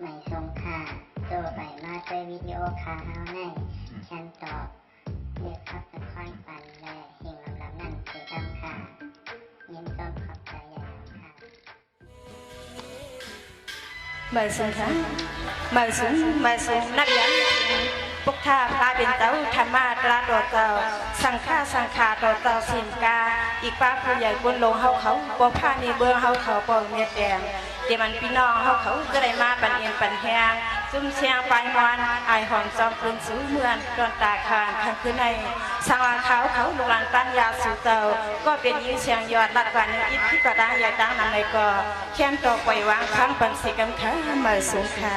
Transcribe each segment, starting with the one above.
ไม่ทรงค่าตัวใบมาด้วยวิดีโอคาเฮาในฉันตอบเลือกขับตะค่อยปันและเฮงลำนั่นเกิดดำค่ะเย็นต้นขอบใจใหญ่ค่ะmời xuống tháng mời xuốngนักเรียนพวกท่าพระเป็นเต้าธรรมะตราโดดเต่าสังฆาโดดเต่าสิมกาอีกป้าผู้ใหญ่บนลงเฮาเขาบ่ผ้านี่เบื้องเฮาเขาบ่เม็ดแดงเดี๋ยวมันพี่น้องเฮาเขาจะได้มาปันเอียนปันแหงซุ่มเชียงปลายมอนไอหอมจอมปืนสูงเมือนตอนตาคานข้างคืนในสังวาเขาลูกหลานปัญญาสู่เต่าก็เป็นยื้อเชียงยอดรัดวันอิทธิกระด้างใหญ่ตั้งนำในก่อแค้นต่อปล่อยวางข้างปันสิกำค้าเมื่อสูงค่ะ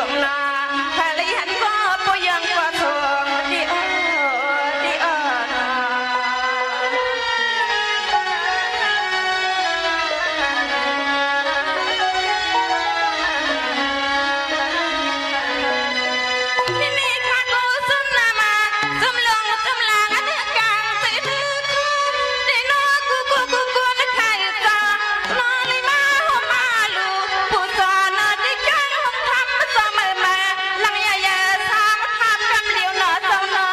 งนาพาลิหันก็ปยังกว่าทองดีอ้อดีอ้อนานี่นี่ข้ากูซุ่มนามาซุ่มลงซุ่มลางอันกลางสิถือคู่ดีน้อกูนึกใครตาน้อลิมาหัวมาลูผู้สอนนอที่จังห้องทำมาสอมือมาลังยาสามทำกำเลียวหนอสองนอ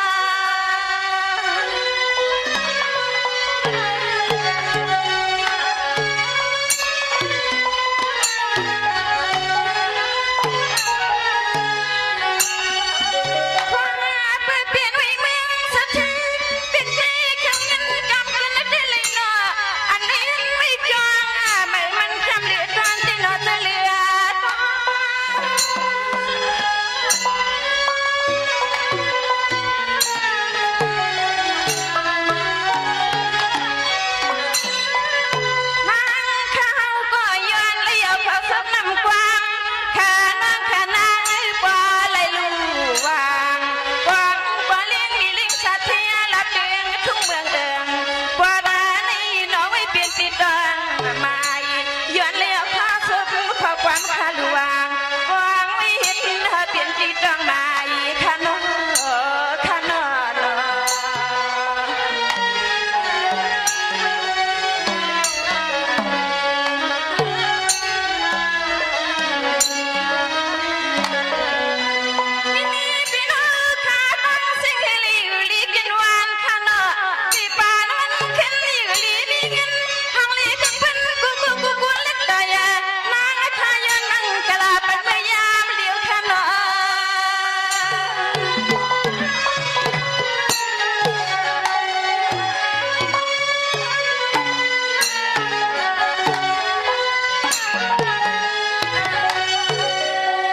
ความเปลี่ยนวิ่งเมืองสักทีเป็นใจข้างเงินกำกันได้เลยเนาะอันนี้ไม่จองไม่มันคำเหลือตอนที่นอจะเหลือนางข้าวก็ย้อนเลี้ยวเขาสับน้ำกวางข้านางปลาไหลลูวางกวางปลาเลี้ยงมีลิงสัตว์เทียรับเลี้ยงทุ่งเมืองเดิงปลาดานี่น้องไม่เปลี่ยนติดดังมาย้อนเลี้ยวข้าสับข้าวกวางข้าลวงกวางไม่เห็นเธอเปลี่ยนติดดังมาข้านอข้านอนอ นี่นี่พี่น้องข้าต้องสิ่งที่ลีลีกินหวานข้าเนาะที่ป่านมันขึ้นลีลีกินห้องลีกันเพิ่นกูเล็กตายนางข้ายันนั่งกะลาปัดพยายามเลี้ยวข้าเนาะ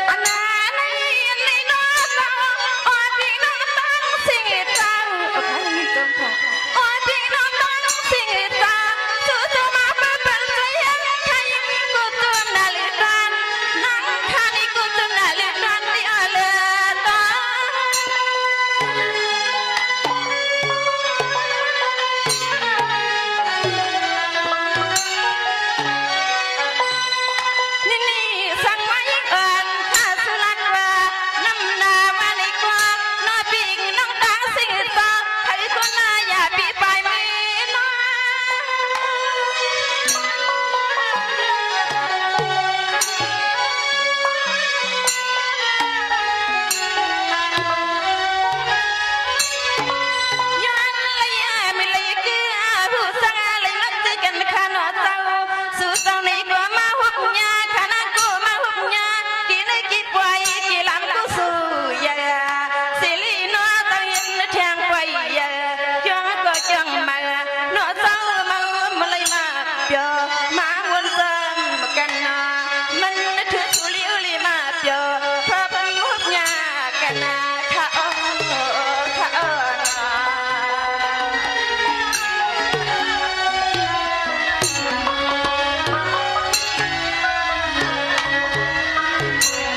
อันนั้นในน้องสาวอ้อยพี่น้องตั้งสิ่งจังโอ้ใครมีจงค่ะอ้อยพี่น้องตั้งสิ่งจังสู้มาเป็นใจยังใครกูตัวน่าเลือดรันนั่งข้านี่กูตัวน่าเลือดรันที่อาเลือดตา นี่นี่สั่งไว้เอิญข้าสุรักว่าน้ำนามาในกว่าน้าปีกน้องดังสิ่งตาให้คนหน้าอย่าปีไปไม่น้อยยันเลยไม่เลยเกือผู้สังเลยนักเจอกันข้าหนอเจ้าสู่เจ้านี่ก็มาหุบยาข้านั่งก็มาหุบยากี่นึกกี่ปล่อยกี่ลำก็สู้ยาสิลีน้อเต้าเห็นแทงไปยาจังก็จังมาหนอเจ้ามาเลยมาเปียมาวนเติมกันนะมันถือสุริอุลีมาเปียพระพันหุบยากันนะข้าอ้อข้าอ้อนะ น